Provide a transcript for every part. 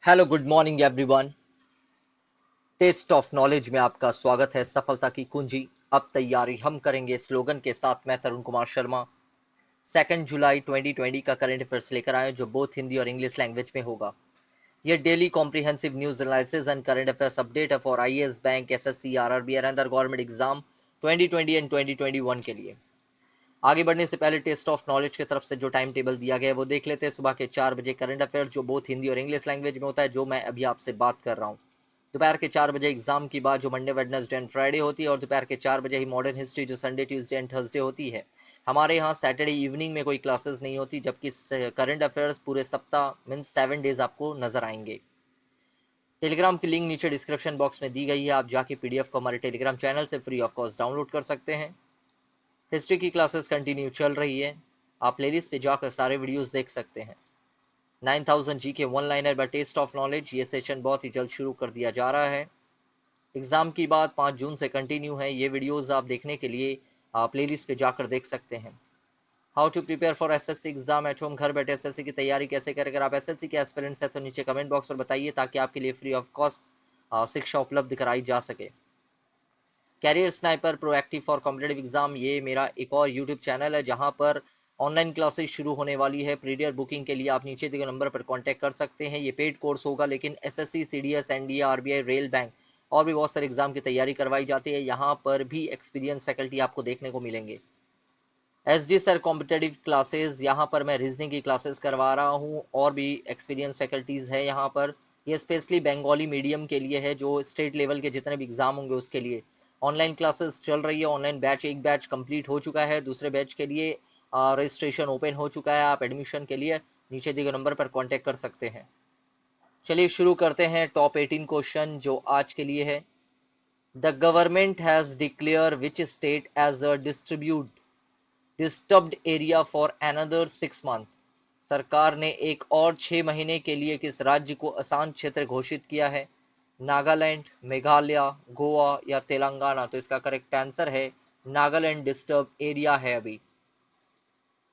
Hello good morning everyone. Test of knowledge में आपका स्वागत है। सफलता की कुंजी अब तैयारी हम करेंगे स्लोगन के साथ मैं तरुण कुमार शर्मा 2 जुलाई 2020 का करंट अफेयर्स लेकर आए जो बोथ हिंदी और इंग्लिश लैंग्वेज में होगा। यह daily comprehensive news analysis and current affairs update है for IAS bank SSC RRB and other government exam 2020 and 2021 के लिए। आगे बढ़ने से पहले टेस्ट ऑफ नॉलेज की तरफ से जो टाइम टेबल दिया गया है वो देख लेते हैं। सुबह के 4 बजे करंट अफेयर जो बोथ हिंदी और इंग्लिश लैंग्वेज में होता है, जो मैं अभी आपसे बात कर रहा हूँ। दोपहर के 4 बजे एग्जाम की बात जो मंडे वेडनेसडे एंड फ्राइडे होती है, और दोपहर के 4 बजे ही मॉडर्न हिस्ट्री जो संडे ट्यूसडे एंड थर्सडे होती है। हमारे यहाँ सैटरडे इवनिंग में कोई क्लासेस नहीं होती, जबकि करंट अफेयर्स पूरे सप्ताह मीन्स 7 डेज आपको नजर आएंगे। टेलीग्राम की लिंक नीचे डिस्क्रिप्शन बॉक्स में दी गई है, आप जाके पीडीएफ को हमारे टेलीग्राम चैनल से फ्री ऑफ कॉस्ट डाउनलोड कर सकते हैं। हिस्ट्री की क्लासेस कंटिन्यू चल रही है, आप प्लेलिस्ट पे जाकर सारे वीडियोस देख सकते हैं। 9000 G K one liner by test of knowledge, ये सेशन बहुत ही जल्द शुरू कर दिया जा रहा है। एग्जाम की बात 5 जून से कंटिन्यू है। ये वीडियोस आप देखने के लिए प्लेलिस्ट पे जाकर देख सकते हैं। How to prepare for SSC exam at home, घर बैठे एसएससी की तैयारी कैसे करें। अगर आप एसएससी के एस्पिरेंट्स हैं तो नीचे कमेंट बॉक्स पर बताइए, ताकि आपके लिए फ्री ऑफ कॉस्ट शिक्षा उपलब्ध कराई जा सके। Career sniper proactive for competitive exam, ये मेरा एक और यूट्यूब चैनल है जहां पर ऑनलाइन क्लासेस शुरू होने वाली है। प्रीडियर बुकिंग के लिए आप नीचे दिए गए नंबर पर कांटेक्ट कर सकते हैं। ये पेड कोर्स होगा, लेकिन SSC CDS NDA RBI rail bank और भी बहुत सारे एग्जाम की तैयारी करवाई जाती है। यहाँ पर भी एक्सपीरियंस फैकल्टी आपको देखने को मिलेंगे। S D sir competitive classes, यहाँ पर मैं रीजनिंग की क्लासेस करवा रहा हूँ, और भी एक्सपीरियंस फैकल्टीज़ है यहाँ पर। ये स्पेशली बंगाली मीडियम के लिए है, जो स्टेट लेवल के जितने भी एग्जाम होंगे उसके लिए ऑनलाइन क्लासेस चल रही है। ऑनलाइन बैच एक बैच कंप्लीट हो चुका है, दूसरे बैच के लिए रजिस्ट्रेशन ओपन हो चुका है। आप एडमिशन के लिए नीचे दिए गए नंबर पर कॉन्टेक्ट कर सकते हैं। चलिए शुरू करते हैं। टॉप 18 क्वेश्चन जो आज के लिए है। The government has declare which state as a disturbed area for another 6 month. सरकार ने एक और 6 महीने के लिए किस राज्य को अशांत क्षेत्र घोषित किया है। नागालैंड, मेघालय, गोवा या तेलंगाना। तो इसका करेक्ट आंसर है नागालैंड डिस्टर्ब एरिया है अभी।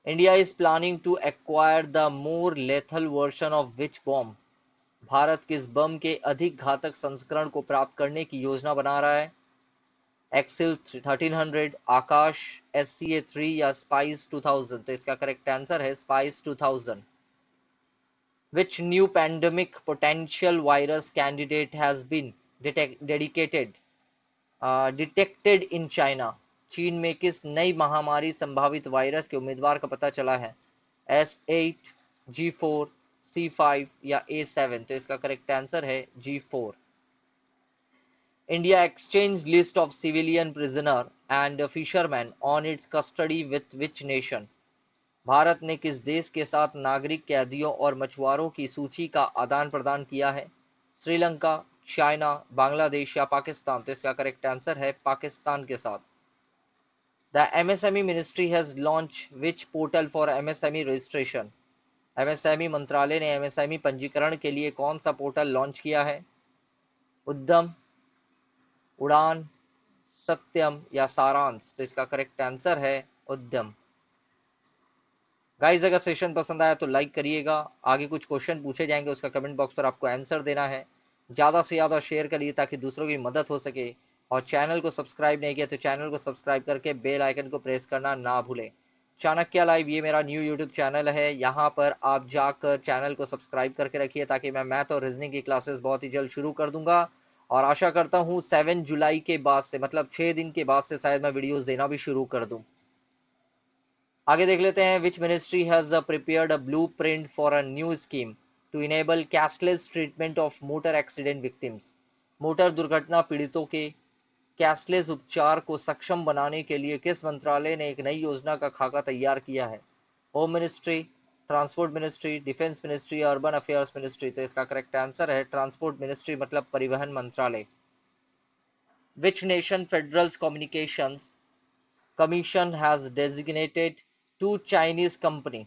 India is planning to acquire the more lethal version of which bomb. भारत किस बम के अधिक घातक संस्करण को प्राप्त करने की योजना बना रहा है। एक्सिल 1300, आकाश, SCA-3 या स्पाइस 2000। तो इसका करेक्ट आंसर है spice 2000। Which new pandemic potential virus candidate has been detected in China? चीन में किस नई महामारी संभावित वायरस के उम्मीदवार का पता चला है। S8, G4, C5 या A7। तो इसका करेक्ट आंसर है G4। India exchanged list of civilian prisoner and fishermen on its custody with which nation? Bharat ने किस देश के साथ नागरिक कैदियों और मछुआरों की सूची का आदान प्रदान किया है। श्रीलंका, चाइना, बांग्लादेश या पाकिस्तान। तो इसका करेक्ट आंसर है पाकिस्तान के साथ। The MSME ministry has launch which portal for MSME registration. MSME मंत्रालय ने एमएसएमई पंजीकरण के लिए कौन सा पोर्टल लॉन्च किया है। उद्यम, उड़ान, सत्यम या सारांश। तो इसका करेक्ट आंसर है उद्यम। गाइस अगर सेशन पसंद आया तो लाइक करिएगा। आगे कुछ क्वेश्चन पूछे जाएंगे, उसका कमेंट बॉक्स पर आपको आंसर देना है। ज़्यादा से ज़्यादा शेयर करिए ताकि दूसरों की मदद हो सके। और चैनल को सब्सक्राइब नहीं किया तो चैनल को सब्सक्राइब करके बेल आइकन को प्रेस करना ना भूलें। चाणक्य लाइव ये मेरा न्यू यूट्यूब चैनल है, यहाँ पर आप जाकर चैनल को सब्सक्राइब करके रखिए, ताकि मैं मैथ और रीजनिंग की क्लासेस बहुत ही जल्द शुरू कर दूंगा। और आशा करता हूँ 7 जुलाई के बाद से, मतलब 6 दिन के बाद से शायद मैं वीडियोस देना भी शुरू कर दूं। आगे देख लेते हैं। Which ministry has prepared a blueprint for a new scheme to enable cashless treatment of motor accident victims. Motor दुर्घटना पीड़ितों के कैशलेस उपचार को सक्षम बनाने के लिए किस मंत्रालय ने एक नई योजना का खाका तैयार किया है। Home ministry, transport ministry, defence ministry, urban affairs ministry. तो इसका करेक्ट आंसर है ट्रांसपोर्ट मिनिस्ट्री, मतलब परिवहन मंत्रालय। Which nation federals communications Commission has designated two Chinese company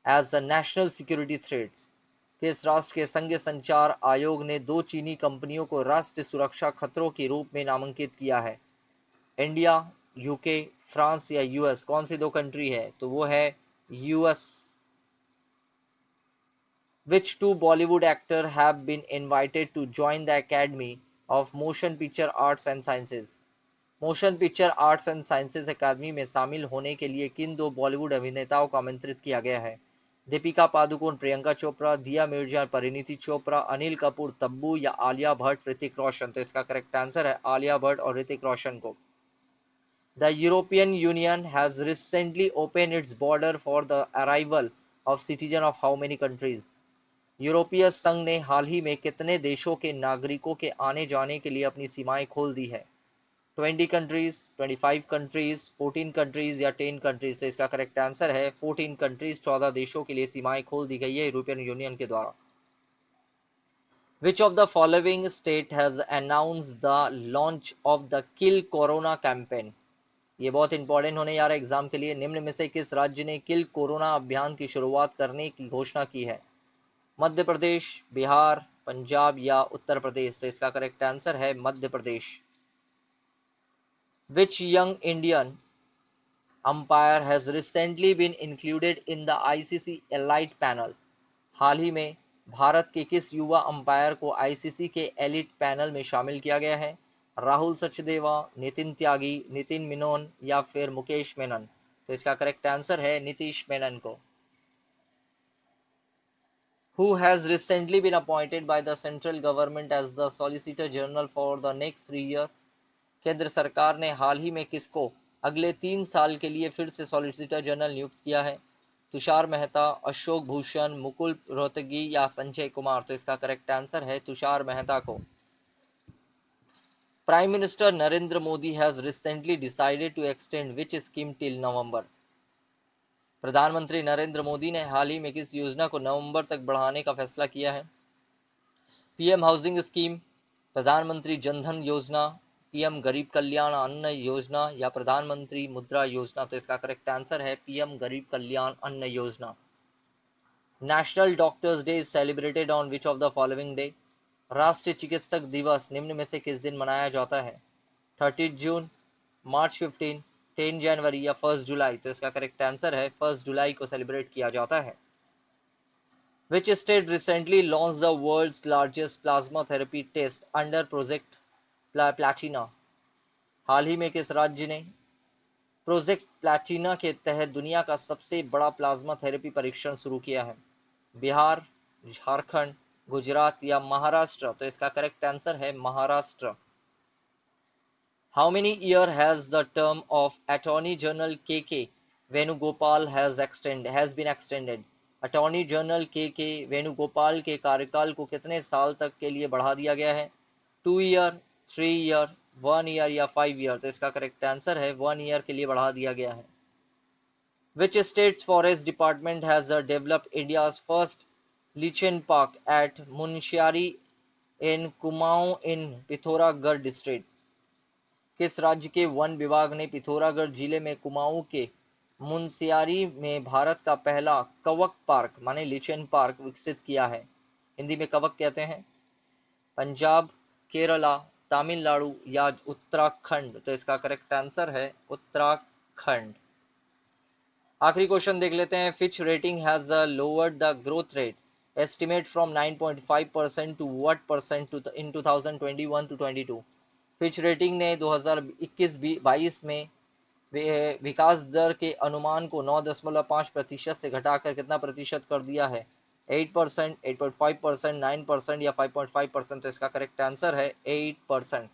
as the national security threats। किस राष्ट्र के संघीय संचार आयोग ने दो चीनी कंपनियों को राष्ट्रीय सुरक्षा खतरों के रूप में नामांकित किया है। इंडिया, यूके, फ्रांस या यूएस। कौन सी दो कंट्री है, तो वो है US. Which two Bollywood actors have been invited to join the Academy of Motion Picture Arts and Sciences? Motion picture arts and sciences academy में शामिल होने के लिए किन दो बॉलीवुड अभिनेताओं को आमंत्रित किया गया है? दीपिका पादुकोण प्रियंका चोपड़ा, दिया मिर्जा परिणीति चोपड़ा, अनिल कपूर तब्बू या आलिया भट्ट ऋतिक रोशन? तो इसका करेक्ट आंसर है आलिया भट्ट और ऋतिक रोशन को। The European Union has recently opened its border for the arrival of citizens of how many countries? यूरोपीय संघ ने हाल ही में कितने देशों के नागरिकों के आने जाने के लिए अपनी सीमाएं खोल दी है? 20 कंट्रीज, 25 कंट्रीज, 14 कंट्रीज या 10 कंट्रीज? तो इसका करेक्ट आंसर है 14 कंट्रीज, 14 देशों के लिए सीमाएं खोल दी गई है यूरोपियन यूनियन के द्वारा। Which of the following state has announced the launch of the Kill Corona campaign? ये बहुत इंपॉर्टेंट होने जा रहा है एग्जाम के लिए। निम्न में से किस राज्य ने किल कोरोना अभियान की शुरुआत करने की घोषणा की है? मध्य प्रदेश, बिहार, पंजाब या उत्तर प्रदेश? तो इसका करेक्ट आंसर है Madhya Pradesh. Which young Indian umpire has recently been included in the ICC Elite Panel? हाल ही में भारत के किस युवा अंपायर को आईसीसी के एलिट पैनल में शामिल किया गया है? राहुल सचदेवा, नितिन त्यागी, नितिन मेनन या फिर मुकेश मेनन? तो इसका करेक्ट आंसर है नीतीश मेनन को। Who has recently been appointed by the central government as the Solicitor General for the next 3 years? केंद्र सरकार ने हाल ही में किसको अगले 3 साल के लिए फिर से सॉलिसिटर जनरल नियुक्त किया है? तुषार मेहता, अशोक भूषण, मुकुल रोहतगी या संजय कुमार? तो इसका करेक्ट आंसर है तुषार मेहता को। Prime minister Narendra Modi has recently decided to extend which scheme till November? प्रधानमंत्री नरेंद्र मोदी ने हाल ही में किस योजना को नवंबर तक बढ़ाने का फैसला किया है? पीएम हाउसिंग स्कीम, प्रधानमंत्री जनधन योजना, पीएम गरीब कल्याण अन्न योजना या प्रधानमंत्री मुद्रा योजना? तो इसका करेक्ट आंसर है पीएम गरीब कल्याण अन्न योजना। National doctors day is celebrated on which of the following day? राष्ट्रीय चिकित्सक दिवस निम्न में से किस दिन मनाया जाता है? 30 जून, मार्च 15, 10 जनवरी या 1 जुलाई? तो इसका करेक्ट आंसर है 1 जुलाई को सेलिब्रेट किया जाता है। Which state recently launched the world's largest plasma therapy test under Project Platina? हाल ही में किस राज्य ने प्रोजेक्ट प्लैटिना के तहत दुनिया का सबसे बड़ा प्लाज्मा थेरेपी परीक्षण शुरू किया है? बिहार, झारखंड, गुजरात या महाराष्ट्र? तो इसका करेक्ट आंसर है Maharashtra. How many years has the term of Attorney General KK Venugopal has been extended? Attorney general के वेणुगोपाल के कार्यकाल को कितने साल तक के लिए बढ़ा दिया गया है? 2 ईयर, 3 ईयर, 1 ईयर या 5 ईयर? तो इसका करेक्ट आंसर है 1 ईयर के लिए बढ़ा दिया गया है। Which state's forest department has developed India's first lichen park at Munshiari in Kumaon in Pithoragarh district? किस राज्य के वन विभाग ने पिथौरागढ़ जिले में कुमाऊं के मुनस्यारी में भारत का पहला कवक पार्क माने लिचन पार्क विकसित किया है? हिंदी में कवक कहते हैं। पंजाब, केरला, तमिलनाडु या उत्तराखंड? तो इसका करेक्ट आंसर है उत्तराखंड। आखिरी क्वेश्चन देख लेते हैं। Fitch rating has lowered the growth rate estimate from 9.5% to what percent in 2021 to 22? Fitch rating ने 2021-22 में विकास दर के अनुमान को 9.5% से घटाकर कितना प्रतिशत कर दिया है? 8%, 8.5%, 9% या 5.5%? तो इसका करेक्ट आंसर है 8%।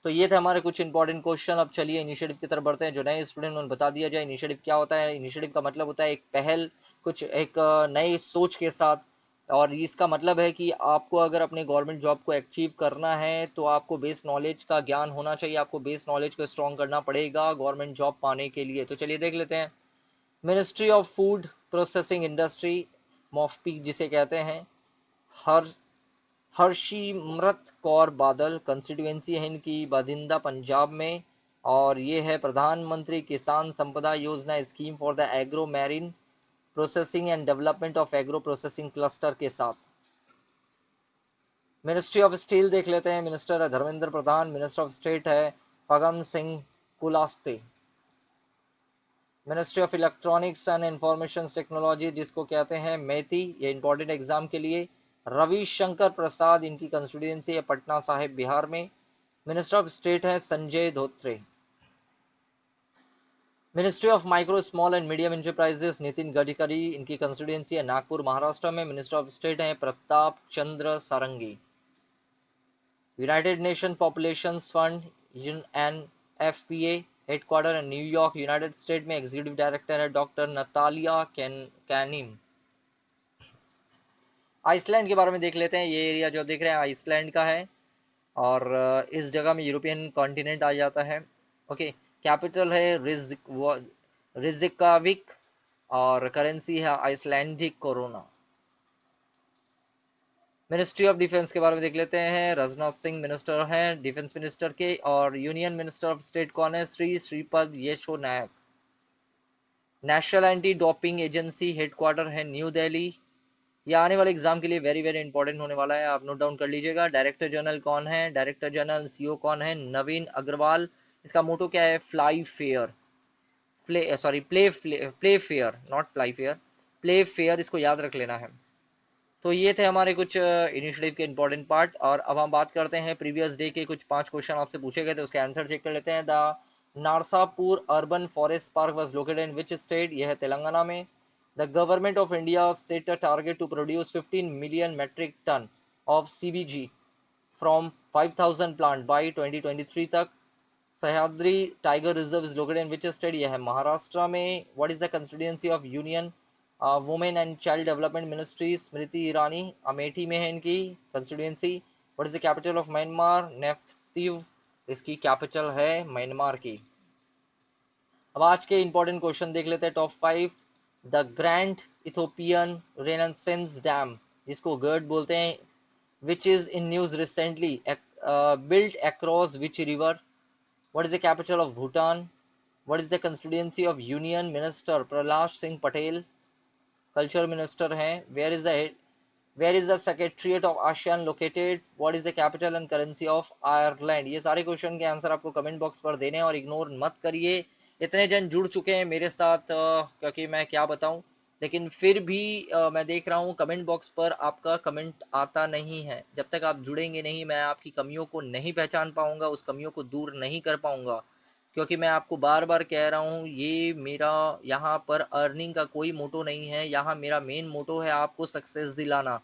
तो ये थे हमारे कुछ इंपॉर्टेंट क्वेश्चन। अब चलिए इनिशिएटिव की तरफ बढ़ते हैं। जो नए स्टूडेंट उन्हें बता दिया जाए इनिशिएटिव क्या होता है। इनिशिएटिव का मतलब होता है एक पहल, कुछ एक नई सोच के साथ, और इसका मतलब है कि आपको अगर अपने गवर्नमेंट जॉब को अचीव करना है तो आपको बेस नॉलेज का ज्ञान होना चाहिए, आपको बेस नॉलेज को स्ट्रॉन्ग करना पड़ेगा गवर्नमेंट जॉब पाने के लिए। तो चलिए देख लेते हैं। Ministry of food processing industry, MoFPI जिसे कहते हैं, हर हरसिमरत कौर बादल कंस्टिट्यूएंसी है इनकी बाथिंदा पंजाब में, और ये है प्रधानमंत्री किसान संपदा योजना scheme for the agro marine processing and development of agro processing cluster के साथ। मिनिस्ट्री ऑफ स्टील देख लेते हैं। मिनिस्टर है Dharmendra Pradhan, minister of state है Faggan Singh Kulaste. Ministry of electronics and information technology जिसको कहते हैं मेथी, ये इंपॉर्टेंट एग्जाम के लिए। रविशंकर प्रसाद, इनकी कंस्टिट्यूएंसी है पटना साहिब बिहार में। मिनिस्टर ऑफ स्टेट है Sanjay Dhotre. Ministry of micro small and medium enterprises Nitin Gadkari, इनकी कंस्टिट्यूएंसी है नागपुर महाराष्ट्र में। मिनिस्टर ऑफ स्टेट है Pratap Chandra Sarangi. United Nation Population Fund UNFPA headquarter है न्यूयॉर्क यूनाइटेड स्टेट में। एग्जीक्यूटिव डायरेक्टर है डॉक्टर नतालिया कैनिम। आइसलैंड के बारे में देख लेते हैं। ये एरिया जो देख रहे हैं आइसलैंड का है, और इस जगह में यूरोपियन कॉन्टिनेंट आ जाता है। ओके, कैपिटल है रिजिकाविक, और करेंसी है Icelandic krona. Ministry of defence के बारे में देख लेते हैं। राजनाथ सिंह मिनिस्टर हैं डिफेंस मिनिस्टर के, और यूनियन मिनिस्टर ऑफ स्टेट कौन है? Shri Shripad Yesso Naik. National anti doping agency headquarter है न्यू दिल्ली। ये आने वाले एग्जाम के लिए वेरी वेरी इंपॉर्टेंट होने वाला है, आप नोट डाउन कर लीजिएगा। डायरेक्टर जनरल कौन है? डायरेक्टर जनरल सीओ कौन है? नवीन अग्रवाल। इसका मोटो क्या है? Fly fair, play fair, not fly fair, play fair, इसको याद रख लेना है। तो ये थे हमारे कुछ इनिशिएटिव के इंपॉर्टेंट पार्ट, और अब हम बात करते हैं प्रीवियस डे के कुछ 5 क्वेश्चन आपसे पूछे गए थे, उसके आंसर चेक कर लेते हैं। The Narsapur urban forest park was located in which state? यह है तेलंगाना में। The government of India set a target to produce 15 million metric ton of CBG from 5000 plant by 2023 तक। Sahyadri tiger reserve is located in which state? यह है महाराष्ट्र में। What is the constituency of union women and child development ministry? Smriti Irani, Amethi में है इनकी constituency. What is the capital of Myanmar? Naypyidaw, इसकी capital है Myanmar की। अब आज के इंपॉर्टेंट क्वेश्चन देख लेते हैं top 5। The grand Ethiopian renaissance dam, जिसको गर्ड बोलते हैं, which is in news recently, built across which river? What is the capital of Bhutan? What is the constituency of Union Minister Prahlad Singh Patel? Culture minister हैं। Where is the secretariat of ASEAN located? What is the capital and currency of Ireland? ये सारे question के answer आपको comment box पर देने हैं, और ignore मत करिए। इतने जन जुड़ चुके हैं मेरे साथ, क्योंकि मैं क्या बताऊं, लेकिन फिर भी मैं देख रहा हूं कमेंट बॉक्स पर आपका कमेंट आता नहीं है। जब तक आप जुड़ेंगे नहीं, मैं आपकी कमियों को नहीं पहचान पाऊंगा, उस कमियों को दूर नहीं कर पाऊंगा। क्योंकि मैं आपको बार बार कह रहा हूँ, ये मेरा यहाँ पर अर्निंग का कोई मोटो नहीं है। यहाँ मेरा मेन मोटो है आपको सक्सेस दिलाना।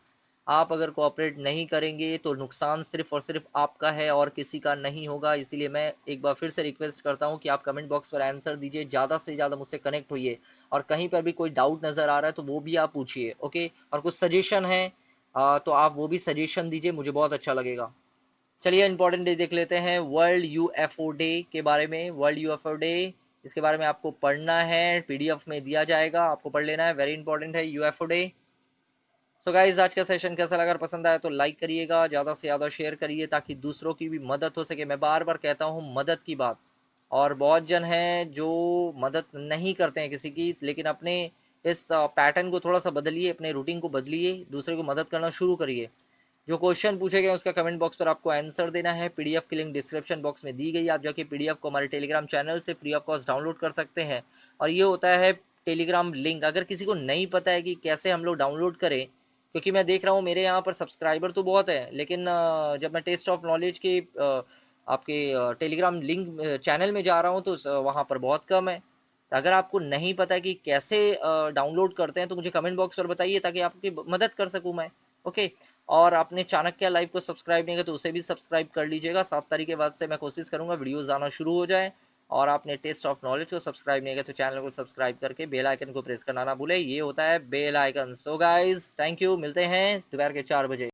आप अगर कोऑपरेट नहीं करेंगे तो नुकसान सिर्फ और सिर्फ आपका है, और किसी का नहीं होगा। इसीलिए मैं एक बार फिर से रिक्वेस्ट करता हूँ कि आप कमेंट बॉक्स पर आंसर दीजिए, ज़्यादा से ज़्यादा मुझसे कनेक्ट होइए, और कहीं पर भी कोई डाउट नज़र आ रहा है तो वो भी आप पूछिए। ओके, और कुछ सजेशन है तो आप वो भी सजेशन दीजिए, मुझे बहुत अच्छा लगेगा। चलिए इंपॉर्टेंट डे देख लेते हैं। वर्ल्ड यूएफओ डे के बारे में। वर्ल्ड यूएफओ डे, इसके बारे में आपको पढ़ना है, पीडीएफ में दिया जाएगा, आपको पढ़ लेना है, वेरी इंपॉर्टेंट है यूएफओ डे। सो गाइज, आज का सेशन कैसा लगा? अगर पसंद आया तो लाइक करिएगा, ज़्यादा से ज़्यादा शेयर करिए, ताकि दूसरों की भी मदद हो सके। मैं बार बार कहता हूँ मदद की बात, और बहुत जन हैं जो मदद नहीं करते हैं किसी की, लेकिन अपने इस पैटर्न को थोड़ा सा बदलिए, अपने रूटीन को बदलिए, दूसरे को मदद करना शुरू करिए। जो क्वेश्चन पूछे गए उसका कमेंट बॉक्स पर आपको आंसर देना है। पीडीएफ की लिंक डिस्क्रिप्शन बॉक्स में दी गई है, आप जाके पीडीएफ को हमारे टेलीग्राम चैनल से फ्री ऑफ कॉस्ट डाउनलोड कर सकते हैं। और ये होता है टेलीग्राम लिंक, अगर किसी को नहीं पता है कि कैसे हम लोग डाउनलोड करें, क्योंकि मैं देख रहा हूँ मेरे यहाँ पर सब्सक्राइबर तो बहुत है, लेकिन जब मैं टेस्ट ऑफ नॉलेज के आपके टेलीग्राम लिंक चैनल में जा रहा हूँ तो वहाँ पर बहुत कम है। तो अगर आपको नहीं पता कि कैसे डाउनलोड करते हैं तो मुझे कमेंट बॉक्स पर बताइए, ताकि आपकी मदद कर सकूँ मैं। ओके, और आपने चाणक्य लाइव को सब्सक्राइब नहीं किया तो उसे भी सब्सक्राइब कर लीजिएगा। 7 तारीख के बाद से मैं कोशिश करूंगा वीडियोस आना शुरू हो जाए। और आपने टेस्ट ऑफ नॉलेज को सब्सक्राइब नहीं किया तो चैनल को सब्सक्राइब करके बेल आइकन को प्रेस करना ना भूले, ये होता है bell icon. So guys, thank you, मिलते हैं दोपहर के 4 बजे।